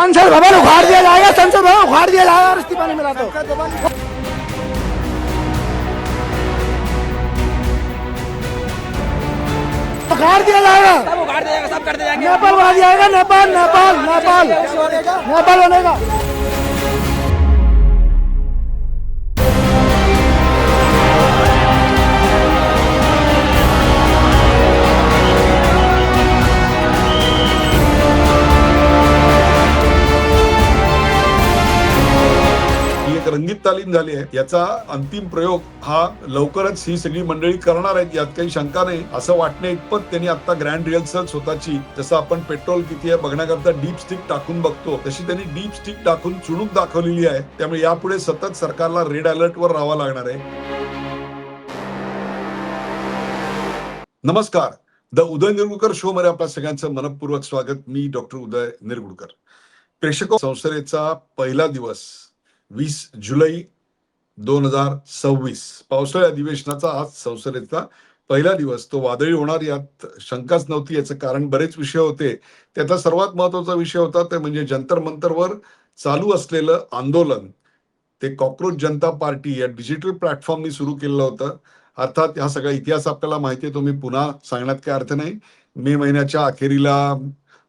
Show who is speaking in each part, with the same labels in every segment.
Speaker 1: संसद भवन उखाड़ दिया जाएगा, संसद भवन उखाड़ दिया जाएगा और इस्तीफा नहीं मिला तो उखाड़ दिया जाएगा,
Speaker 2: सब उखाड़ दिया जाएगा, सब कर दिया जाएगा।
Speaker 1: नेपाल बना दिया जाएगा, नेपाल नेपाल नेपाल नेपाल बनेगा।
Speaker 3: रंगीत तालीम झाली आहे, याचा अंतिम प्रयोग हा लवकरच ही सगळी मंडळी करणार आहेत, यात काही शंका नाही. असं वाटणे इतपत त्यांनी आता ग्रँड रिहर्सल स्वतःची, जसं आपण पेट्रोल किती आहे बघण्याकरता डीप स्टिक टाकून बघतो, तशी त्यांनी डीप स्टिक टाकून चुणूक दाखवलेली आहे. त्यामुळे यापुढे सतत सरकारला रेड अलर्ट वर राहावं लागणार आहे. नमस्कार, द उदय निरगुडकर शो मध्ये आपल्या सगळ्यांचं मनपूर्वक स्वागत. मी डॉक्टर उदय निरगुडकर. प्रेक्षक, संसदेचा पहिला दिवस 20 जुलै 2026 पावसाळी अधिवेशनाचा आज संसदेचा पहिला दिवस. तो वादळी होणार यात शंकाच नव्हती. याचं कारण बरेच विषय होते. त्याचा सर्वात महत्वाचा विषय होता ते म्हणजे जंतर मंतरवर चालू असलेलं आंदोलन. ते कॉक्रोच जनता पार्टी या डिजिटल प्लॅटफॉर्मनी सुरू केलेलं होतं. अर्थात हा सगळा इतिहास आपल्याला माहिती आहे, तो मी पुन्हा सांगण्यात काही अर्थ नाही. मे महिन्याच्या अखेरीला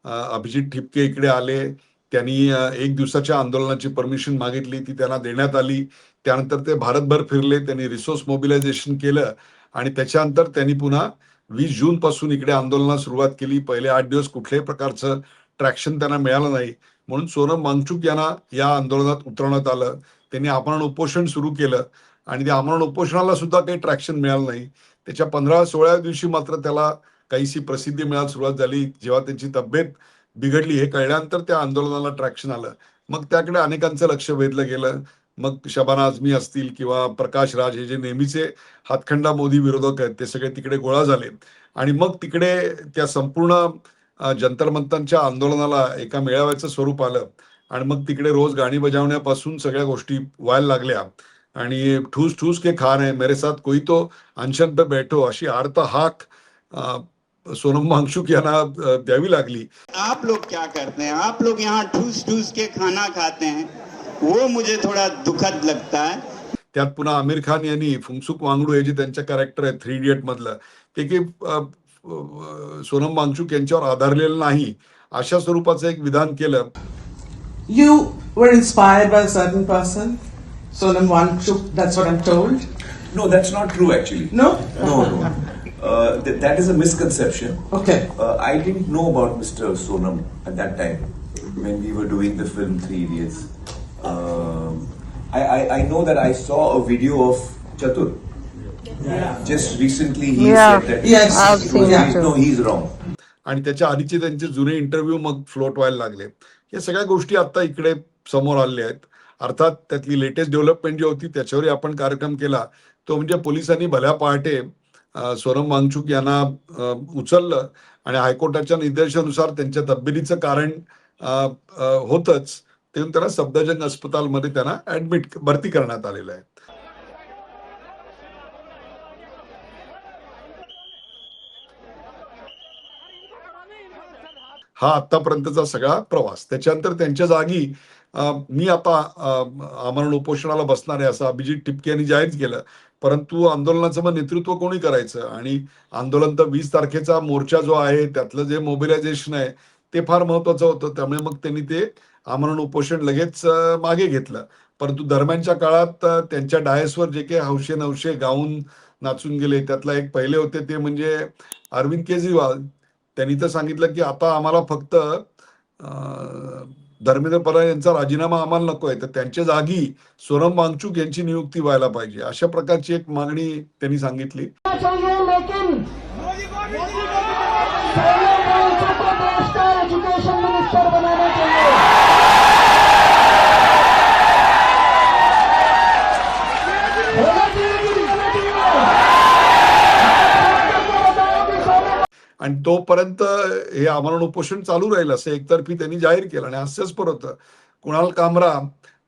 Speaker 3: अभिजित ठिपके इकडे आले. त्यांनी एक दिवसाच्या आंदोलनाची परमिशन मागितली, ती त्यांना देण्यात आली. त्यानंतर ते भारतभर फिरले, त्यांनी रिसोर्स मोबिलायझेशन केलं आणि त्याच्यानंतर त्यांनी पुन्हा 20 जून पासून इकडे आंदोलनाला सुरुवात केली. पहिले 8 दिवस कुठल्याही प्रकारचं ट्रॅक्शन त्यांना मिळालं नाही, म्हणून सोनम वांगचुक यांना या आंदोलनात उतरवण्यात आलं. त्यांनी आमरण उपोषण सुरू केलं आणि त्या आमरण उपोषणाला सुद्धा काही ट्रॅक्शन मिळालं नाही. त्याच्या 15-16 दिवशी मात्र त्याला काहीशी प्रसिद्धी मिळायला सुरुवात झाली. जेव्हा त्यांची तब्येत बिघडली हे कळल्यानंतर त्या आंदोलनाला ट्रॅक्शन आलं. मग त्याकडे अनेकांचं लक्ष वेधलं गेलं. मग शबाना आझमी असतील किंवा प्रकाश राज, हे जे नेहमीचे हातखंडा मोदी विरोधक आहेत, ते सगळे तिकडे गोळा झाले आणि मग तिकडे त्या संपूर्ण जंतर मंतरच्या आंदोलनाला एका मेळाव्याचं स्वरूप आलं आणि मग तिकडे रोज गाणी बजावण्यापासून सगळ्या गोष्टी व्हायला लागल्या आणि ठूस ठूस के खा रहे मेरे साथ कोई तो अनशन पे बैठो अशी आर्त हाक सोनम वांगचुक यांना द्यावी लागली.
Speaker 4: आप लोग क्या करते हैं? आप लोग यहाँ ठूस ठूस के खाना खाते हैं, वो मुझे थोड़ा दुखद लगता है.
Speaker 3: त्यात पुन्हा आमिर खान यांनी फुंगसुक वांगडू हे जे त्यांचं कॅरेक्टर आहे 3 इडियट मधलं, ते की सोनम वांगचुक यांच्यावर आधारलेलं नाही अशा स्वरूपाचं एक विधान केलं.
Speaker 5: You were inspired by a certain person, Sonam Wangchuk, that's what I'm told.
Speaker 6: No, that's not true actually.
Speaker 5: No?
Speaker 6: No. That is a misconception.
Speaker 5: Okay.
Speaker 6: I didn't know about Mr. Sonam at that time when we were doing the film 3 Idiots. I know that I saw a video of Chatur.
Speaker 5: Yeah.
Speaker 6: Just recently he said that
Speaker 5: Yes.
Speaker 7: I've seen it too.
Speaker 6: no, he's wrong.
Speaker 3: आणि त्याच्या आधीचे त्यांचे जुने interview मग float व्हायला लागले. या सगळ्या गोष्टी आता इकडे समोर आलेल्या आहेत. अर्थात त्यातली लेटेस्ट डेव्हलपमेंट जी होती त्याच्यावरही आपण कार्यक्रम केला, तो म्हणजे पोलिसांनी भल्या पहाटे सोनम वांगचुक यांना उचललं आणि हायकोर्टाच्या निर्देशानुसार त्यांच्या तब्येतीचं कारण होतच, तेव्हा त्यांना सफदरजंग अस्पतालमध्ये त्यांना भरती करण्यात आलेलं आहे. हा आतापर्यंतचा सगळा प्रवास. त्याच्यानंतर त्यांच्या जागी मी आता आमरण उपोषणाला बसणार आहे असं अभिजित ठिपके यांनी जाहीर केलं. परंतु आंदोलनाचं मग नेतृत्व कोणी करायचं आणि आंदोलन तर 20 तारखेचा मोर्चा जो आहे त्यातलं जे मोबिलायझेशन आहे ते फार महत्वाचं होतं. त्यामुळे मग त्यांनी ते आमरण उपोषण लगेच मागे घेतलं. परंतु दरम्यानच्या काळात त्यांच्या डायसवर जे काही हौशे नवशे गाऊन नाचून गेले, त्यातला एक पहिले होते ते म्हणजे अरविंद केजरीवाल. त्यांनी तर सांगितलं की आता आम्हाला फक्त धर्मेंद्र प्रधान यांचा राजीनामा आम्हाला नको आहे, तर त्यांच्या जागी सोनम वांगचुक यांची नियुक्ती व्हायला पाहिजे, अशा प्रकारची एक मागणी त्यांनी सांगितली.
Speaker 1: एजुकेशन मिनिस्टर बनाना चाहिए.
Speaker 3: आणि तोपर्यंत हे आमरण उपोषण चालू राहील असं एकतर्फी त्यांनी जाहीर केलं. आणि हास्यास्पद होतं, कुणाल कामरा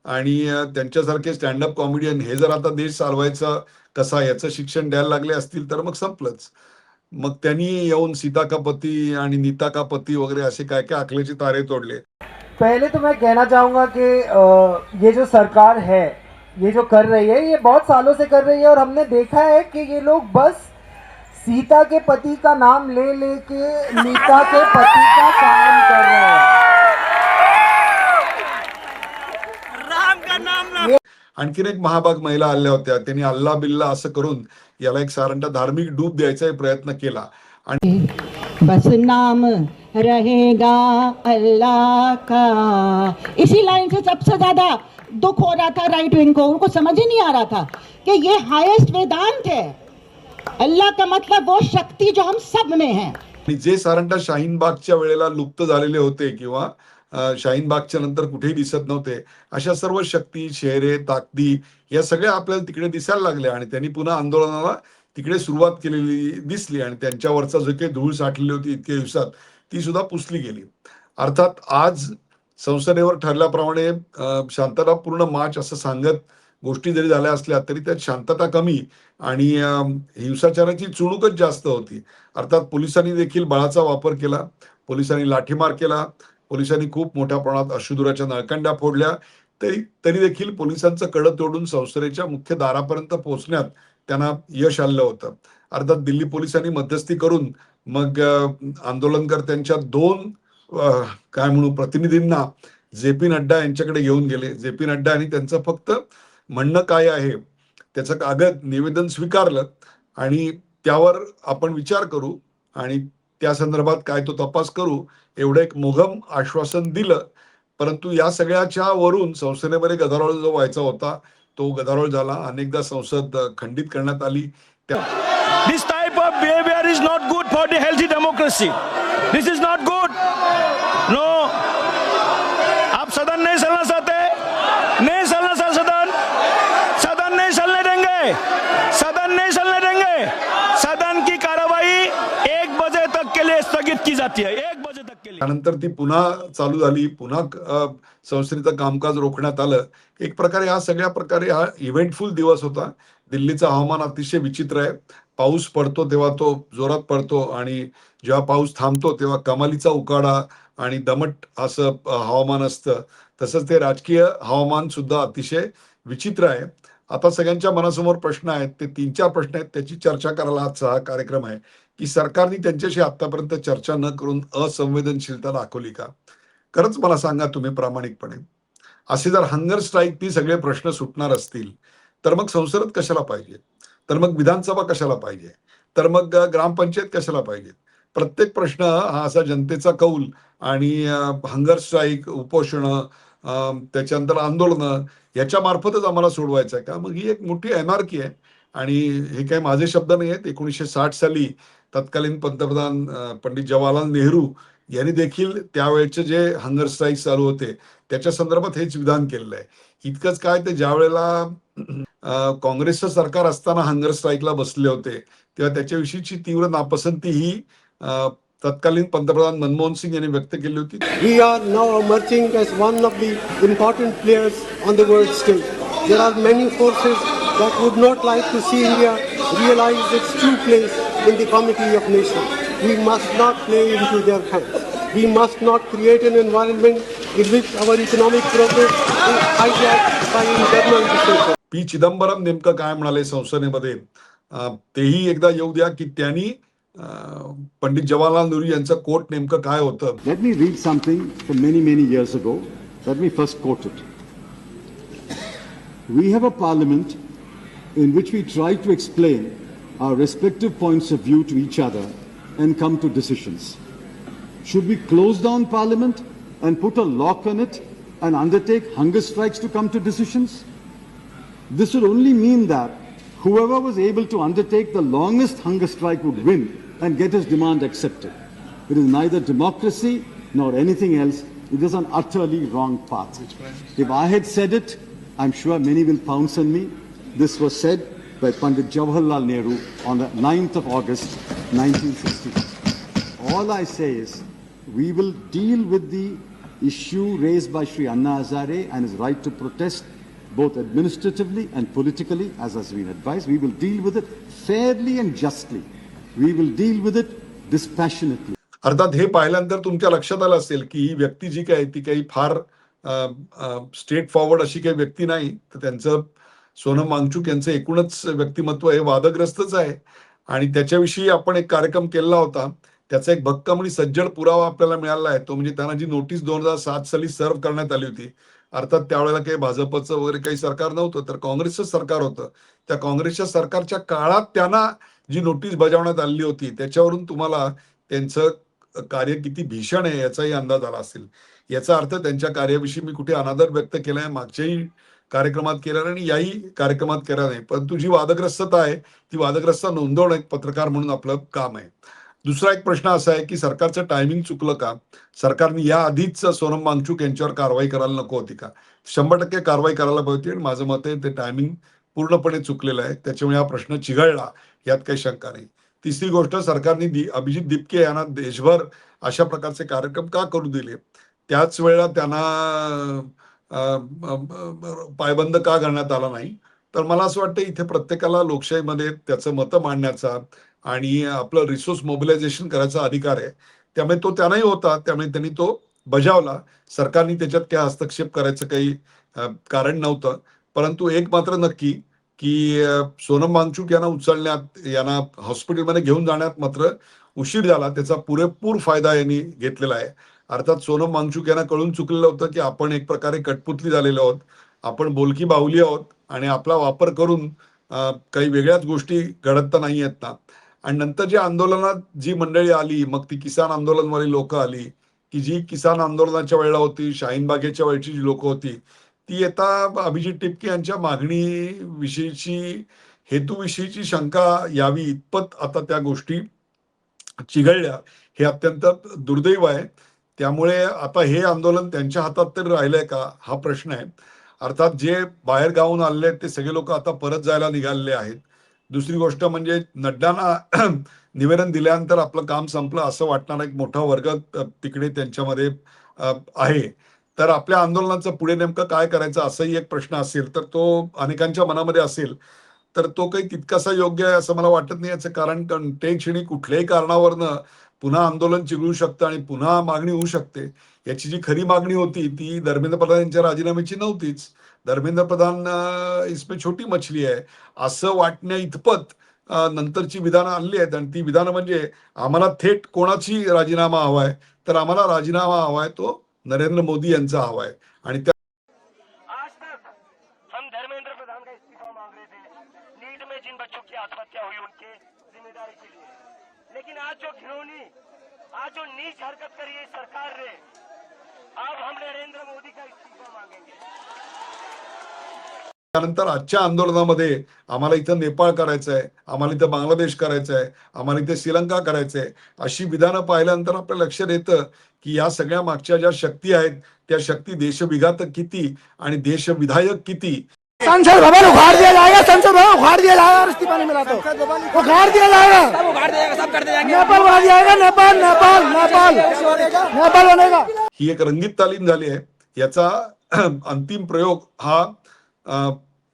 Speaker 3: आणि त्यांच्यासारखे स्टँडअप कॉमेडियन हे जर आता देश चालवायचा कसा याचं शिक्षण द्यायला लागले असतील तर मग संपलंच. मग त्यांनी येऊन सीता का पती आणि नीता का पती वगैरे असे काय काय आखल्याचे तारे तोडले.
Speaker 1: पहले तो मैं कहना चाहूँगा कि ये जो सरकार है, ये जो कर रही है, ये बहुत सालों से कर रही है और हमने देखा है कि ये लोग बस सीता के पति का नाम ले लेके मीता के पति का काम कर रहे हैं।
Speaker 3: आणखीन एक महाभाग महिला आल्या होत्या. त्यांनी अल्ला बिल्ला असं करून याला एक सारंटा धार्मिक डूब द्यायचा प्रयत्न केला. आणि
Speaker 2: बस नाम रहेगा अल्लाह का, इसी लाइन से सबसे ज्यादा दुख हो रहा था राइट विंग को. उनको समझ ही नहीं आ रहा था कि ये हाईएस्ट वेदांत है. अल्लाह का मतलब वो शक्ति जो हम सब में है.
Speaker 3: जे सारंटा शाहीनबागच्या वेळेला लुप्त झालेले होते किंवा शाहीनबागच्या नंतर कुठेही दिसत नव्हते, अशा सर्व शक्ती, शहरे, ताकदी या सगळ्या आपल्याला तिकडे दिसायला लागल्या आणि त्यांनी पुन्हा आंदोलनाला तिकडे सुरुवात केलेली दिसली आणि त्यांच्यावरचा जो काही धूळ साठलेली होती इतक्या दिवसात ती सुद्धा पुसली गेली. अर्थात आज संसदेवर ठरल्याप्रमाणे शांततापूर्ण मार्च असं सांगत गोष्टी जरी झाल्या असल्या तरी त्यात शांतता कमी आणि हिंसाचाराची चुणूकच जास्त होती. अर्थात पोलिसांनी देखील बळाचा वापर केला, पोलिसांनी लाठीमार केला, पोलिसांनी खूप मोठ्या प्रमाणात अश्रुधुराच्या नळकांड्या फोडल्या. तरी देखील पोलिसांचं कड तोडून संसदेच्या मुख्य दारापर्यंत पोहोचण्यात त्यांना यश आलं होतं. अर्थात दिल्ली पोलिसांनी मध्यस्थी करून मग आंदोलनकर्त्यांच्या दोन काय म्हणू प्रतिनिधींना जे.पी. नड्डा यांच्याकडे घेऊन गेले. जे.पी. नड्डा यांनी त्यांचं फक्त म्हणणं काय आहे त्याचं कागद निवेदन स्वीकारलं आणि त्यावर आपण विचार करू आणि त्या संदर्भात काय तो तपास करू एवढं एक मोघम आश्वासन दिलं. परंतु या सगळ्याच्या वरून संसदेमध्ये गदारोळ जो व्हायचा होता तो गदारोळ झाला. अनेकदा संसद खंडित करण्यात आली.
Speaker 7: This type of behavior is not good for the healthy democracy. This is not good. No. आप सदन नहीं चलना चाहते, नहीं चलना चाहते सदन, सदन नहीं चलने देंगे, सदन नहीं चलने देंगे. सदन की कार्रवाई 1 बजे तक के लिए स्थगित की जाती है. 1 बजे तक के लिए.
Speaker 3: त्यानंतर ती पुन्हा चालू झाली. पुन्हा संसदेचं कामकाज रोखण्यात आलं. एक प्रकारे हा सगळ्या प्रकारे हा इव्हेंटफुल दिवस होता. दिल्लीचं हवामान अतिशय विचित्र आहे. पाऊस पडतो तेव्हा तो जोरात पडतो आणि जेव्हा पाऊस थांबतो तेव्हा कमालीचा उकाडा आणि दमट असं हवामान असतं. तसंच ते राजकीय हवामान सुद्धा अतिशय विचित्र आहे. आता सगळ्यांच्या मनासमोर प्रश्न आहेत, ते 3-4 प्रश्न आहेत, त्याची चर्चा करायला आजचा हा कार्यक्रम आहे की सरकारने त्यांच्याशी आतापर्यंत चर्चा न करून असंवेदनशीलता दाखवली का? खरंच मला सांगा तुम्ही प्रामाणिकपणे, असे जर हंगर स्ट्राईक ती सगळे प्रश्न सुटणार असतील तर मग संसद कशाला पाहिजे, तर मग विधानसभा कशाला पाहिजे, तर मग ग्रामपंचायत कशाला पाहिजे? प्रत्येक प्रश्न हा असा जनतेचा कौल आणि हंगर स्ट्राईक, उपोषण, त्याच्यानंतर आंदोलनं याच्या मार्फतच आम्हाला सोडवायचं आहे का? मग ही एक मोठी अनार्की आहे. आणि हे काही माझे शब्द नाही आहेत. 1960 साली तत्कालीन पंतप्रधान पंडित जवाहरलाल नेहरू यांनी देखील त्यावेळेचे जे हंगर स्ट्राईक चालू होते त्याच्या संदर्भात हेच विधान केलेलं आहे. इतकंच काय, ते ज्या वेळेला काँग्रेसचं सरकार असताना हंगर स्ट्राईकला बसले होते तेव्हा त्याच्याविषयीची तीव्र नापसंती ही तत्कालीन पंतप्रधान मनमोहन सिंग यांनी व्यक्त केली होती.
Speaker 8: We are now emerging as one of the important players on the world stage. There are many forces that would not like to see India realize its true place in the comity of nations. We must not play into their hands. We must not create an environment in which our economic progress is hijacked by internal dissension.
Speaker 3: P Chidambaram नेमकं काय म्हणाले संसदेमध्ये तेही एकदा येऊ द्या की त्यांनी पंडित जवाहरलाल नेहरू यांचं कोट नेमकं काय होतं.
Speaker 9: Let me read something from many years ago. Let me first quote it. We have a parliament in which we try to explain our respective points of view to each other and come to decisions. Should we close down parliament and put a lock on it and undertake hunger strikes to come to decisions? This would only mean that whoever was able to undertake the longest hunger strike would win and get his demand accepted. It is neither democracy nor anything else. It is an utterly wrong path. If I had said it, I'm sure many will pounce on me. This was said by Pandit Jawaharlal Nehru on the 9th of August, 1960. All I say is, we will deal with the issue raised by Shri Anna Hazare and his right to protest, both administratively and politically, as has been advised. We will deal with it fairly and justly. We will deal with it dispassionately.
Speaker 3: अर्थात हे पाहिल्यानंतर तुमच्या लक्षात आलं असेल की ही व्यक्ती जी काय ती काही फार स्ट्रेट फॉरवर्ड अशी काही व्यक्ती नाही. तर त्यांचं सोनम वांगचुक यांचं एकूणच व्यक्तिमत्व हे वादग्रस्तच आहे आणि त्याच्याविषयी आपण एक कार्यक्रम केला होता. त्याचा एक भक्कम आणि सज्जड पुरावा आपल्याला मिळाला आहे. तो म्हणजे त्यांना जी नोटीस 2007 साली सर्व्ह करण्यात आली होती. अर्थात त्यावेळेला काही भाजपचं वगैरे काही सरकार नव्हतं, तर काँग्रेसचं सरकार होतं. त्या काँग्रेसच्या सरकारच्या काळात त्यांना जी नोटीस बजावण्यात आली होती, त्याच्यावरून तुम्हाला त्यांचं कार्य किती भीषण आहे याचाही अंदाज आला असेल. याचा अर्थ त्यांच्या कार्याविषयी मी कुठे अनादर व्यक्त केला आहे, मागच्याही कार्यक्रमात केला नाही आणि याही कार्यक्रमात केला नाही. परंतु जी वादग्रस्तता आहे, ती वादग्रस्तता नोंदवणं एक पत्रकार म्हणून आपलं काम आहे. दुसरा एक प्रश्न असा आहे, की सरकारचं टायमिंग चुकलं का? सरकारने या आधीच सोनम वांगचुक यांच्यावर कारवाई करायला नको होती का? 100% कारवाई करायला पाहिजे होती आणि माझं मत आहे ते टायमिंग पूर्णपणे चुकलेलं आहे. त्याच्यामुळे हा प्रश्न चिघळला, यात काही शंका नाही. तिसरी गोष्ट, सरकारने अभिजित दीपके यांना देशभर अशा प्रकारचे कार्यक्रम का करू दिले? त्याच वेळेला त्यांना पायबंद का करण्यात आला नाही? तर मला असं वाटतं इथे प्रत्येकाला लोकशाहीमध्ये त्याचं मतं मांडण्याचा आणि आपलं रिसोर्स मोबिलायझेशन करायचा अधिकार आहे. त्यामुळे तो त्यांनाही होता, त्यामुळे त्यांनी तो बजावला. सरकारने त्याच्यात काही हस्तक्षेप करायचं काही कारण नव्हतं. परंतु एक मात्र नक्की, की सोनम वांगचुक यांना हॉस्पिटलमध्ये घेऊन जाण्यात मात्र उशीर झाला. त्याचा पुरेपूर फायदा यांनी घेतलेला आहे. अर्थात सोनम वांगचुक यांना कळून चुकलेलं होतं, की आपण एक प्रकारे कठपुतली झालेलो आहोत. आपण बोलकी बाहुली आहोत आणि आपला वापर करून काही वेगळ्याच गोष्टी घडत तर नाही आहेत ना. आणि नंतर जी आंदोलनात जी मंडळी आली, मग ती किसान आंदोलनवाली लोकं आली, की जी किसान आंदोलनाच्या वेळेला होती, शाहीन बागेच्या वेळची जी लोकं होती, ती आता अभिजित टिपके यांच्या मागणीविषयीची, हेतूविषयीची शंका यावी इतपत आता त्या गोष्टी चिघळल्या. हे अत्यंत दुर्दैव आहे. त्यामुळे आता हे आंदोलन त्यांच्या हातात तरी राहिलंय का? हा प्रश्न आहे. अर्थात जे बाहेर गावाहून आलेले आहेत ते सगळे लोक आता परत जायला निघालेले आहेत. दुसरी गोष्ट म्हणजे नड्डांना निवेदन दिल्यानंतर आपलं काम संपलं असं वाटणारा एक मोठा वर्ग तिकडे त्यांच्यामध्ये आहे. तर आपल्या आंदोलनाचं पुढे नेमकं काय करायचं असाही एक प्रश्न असेल, तर तो अनेकांच्या मनामध्ये असेल. तर तो काही तितकासा योग्य आहे असं मला वाटत नाही. याचं कारण ते क्षणी कुठल्याही कारणावरनं पुन्हा आंदोलन चिघळू शकतं आणि पुन्हा मागणी होऊ शकते. याची जी खरी मागणी होती ती धर्मेंद्र प्रधान यांच्या राजीनाम्याची नव्हतीच. धर्मेंद्र प्रधान इसमें छोटी मछली आहे असं वाटण्या इतपत नंतरची विधानं आणली आहेत आणि ती विधानं म्हणजे आम्हाला थेट कोणाची राजीनामा हवाय, तर आम्हाला राजीनामा हवाय तो नरेंद्र मोदी यांचा हवाय आणि
Speaker 7: आज तक हम धर्मेंद्र प्रधान का इस्तीफा मांग रहे थे, नीट में जिन बच्चों की आत्महत्या हुई उनके जिम्मेदारी के लिए, लेकिन आज जो घिनौनी, आज जो नीच हरकत करी है सरकार ने, अब हम नरेंद्र मोदी का इस्तीफा मांगेंगे.
Speaker 3: त्यानंतर आजच्या आंदोलनामध्ये आम्हाला इथं नेपाळ करायचं आहे, आम्हाला इथं बांगलादेश करायचं आहे, आम्हाला इथे श्रीलंका करायचं आहे, अशी विधानं पाहिल्यानंतर आपल्या लक्षात येतं की या सगळ्या मागच्या ज्या शक्ती आहेत त्या शक्ती देशविघातक किती आणि देशविधायक किती.
Speaker 1: संसद भवन उखाड़ दिया जाएगा, संसद भवन उखाड़ दिया जाएगा और इस्तीफा नहीं मिला तो उखाड़ दिया जाएगा, सब उखाड़ दिया जाएगा, सब कर दिया जाएगा, नेपाल बना दिया जाएगा, नेपाल नेपाल नेपाल नेपाल बनेगा.
Speaker 3: ही एक रंगीत तालीम झाली आहे. याचा अंतिम प्रयोग हा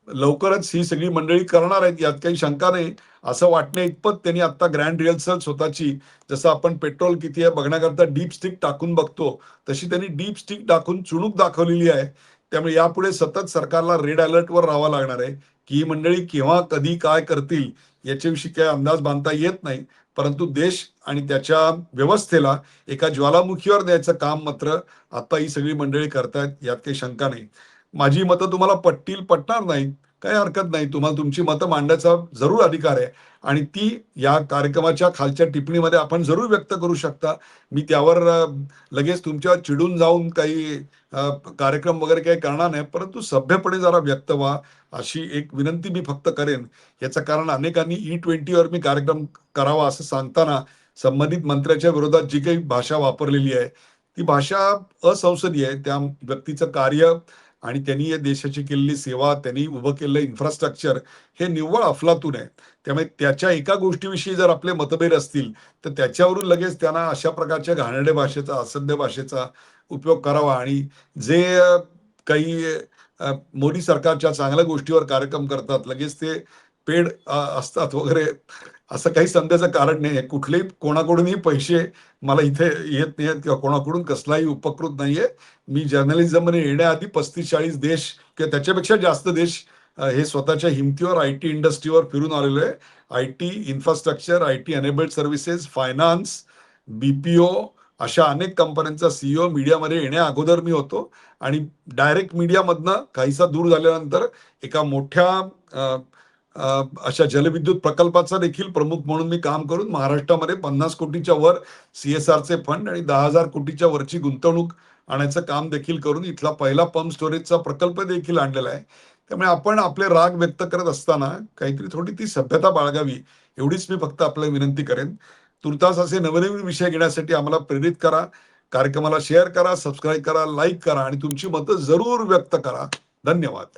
Speaker 3: लवकरच ही सगळी मंडळी करणार आहेत, यात काही शंका नाही. असं वाटण्या इतपत त्यांनी आता ग्रँड रिहर्सल स्वतःची, जसं आपण पेट्रोल किती आहे बघण्याकरता डीप स्टिक टाकून बघतो, तशी त्यांनी डीप स्टिक टाकून चुणूक दाखवलेली आहे. त्यामुळे यापुढे सतत सरकारला रेड अलर्टवर राहावं लागणार आहे, की ही मंडळी केव्हा कधी काय करतील याच्याविषयी काही अंदाज बांधता येत नाही. परंतु देश आणि त्याच्या व्यवस्थेला एका ज्वालामुखीवर द्यायचं काम मात्र आता ही सगळी मंडळी करतायत, यात काही शंका नाही. माझी मतं तुम्हाला पटतील, पटणार नाहीत, काही हरकत नाही. तुम्हाला तुमची मतं मांडण्याचा जरूर अधिकार आहे आणि ती या कार्यक्रमाच्या खालच्या टिप्पणीमध्ये आपण जरूर व्यक्त करू शकता. मी त्यावर लगेच तुमच्यावर चिडून जाऊन काही कार्यक्रम वगैरे काही करणार नाही, परंतु सभ्यपणे जरा व्यक्त व्हा अशी एक विनंती मी फक्त करेन. याचं कारण अनेकांनी E20 वर मी कार्यक्रम करावा असं सांगताना संबंधित मंत्र्याच्या विरोधात जी काही भाषा वापरलेली आहे ती भाषा असंसदीय आहे. त्या व्यक्तीचं कार्य आणि त्यांनी या देशाची केलेली सेवा, त्यांनी उभं केलेलं इन्फ्रास्ट्रक्चर हे निव्वळ अफलातून आहे. त्यामुळे त्याच्या एका गोष्टीविषयी जर आपले मतभेद असतील तर त्याच्यावरून लगेच त्यांना अशा प्रकारच्या घाणेरड्या भाषेचा, असभ्य भाषेचा उपयोग करावा आणि जे काही मोदी सरकारच्या चांगल्या गोष्टीवर कार्यक्रम करतात लगेच ते पेड असतात वगैरे असं काही संदेहाचं कारण नाही आहे. कुठलेही कोणाकडूनही पैसे मला इथे येत नाहीत किंवा कोणाकडून कसलाही उपकृत नाहीये. मी जर्नलिझममध्ये येण्याआधी 35-40 देश किंवा त्याच्यापेक्षा जास्त देश हे स्वतःच्या हिमतीवर IT इंडस्ट्रीवर फिरून आलेलो आहे. IT infrastructure, IT enabled services, finance, BPO अशा अनेक कंपन्यांचा CEO मीडियामध्ये येण्या अगोदर मी होतो आणि डायरेक्ट मीडियामधनं काहीसा दूर झाल्यानंतर एका मोठ्या अशा जलविद्युत प्रकल्पाचा देखील प्रमुख म्हणून मी काम करून महाराष्ट्रामध्ये 50 कोटीच्या वर CSRचे फंड आणि 10,000 कोटीच्या वरची गुंतवणूक आणायचं काम देखील करून इथला पहिला पंप स्टोरेजचा प्रकल्प देखील आणलेला आहे. त्यामुळे आपण आपले राग व्यक्त करत असताना काहीतरी थोडी ती सभ्यता बाळगावी एवढीच मी फक्त आपल्याला विनंती करेन. तुर्तास असे नवनवीन विषय घेण्यासाठी आम्हाला प्रेरित करा, कार्यक्रमाला शेअर करा, सबस्क्राईब करा, लाईक करा आणि तुमची मतं जरूर व्यक्त करा. धन्यवाद.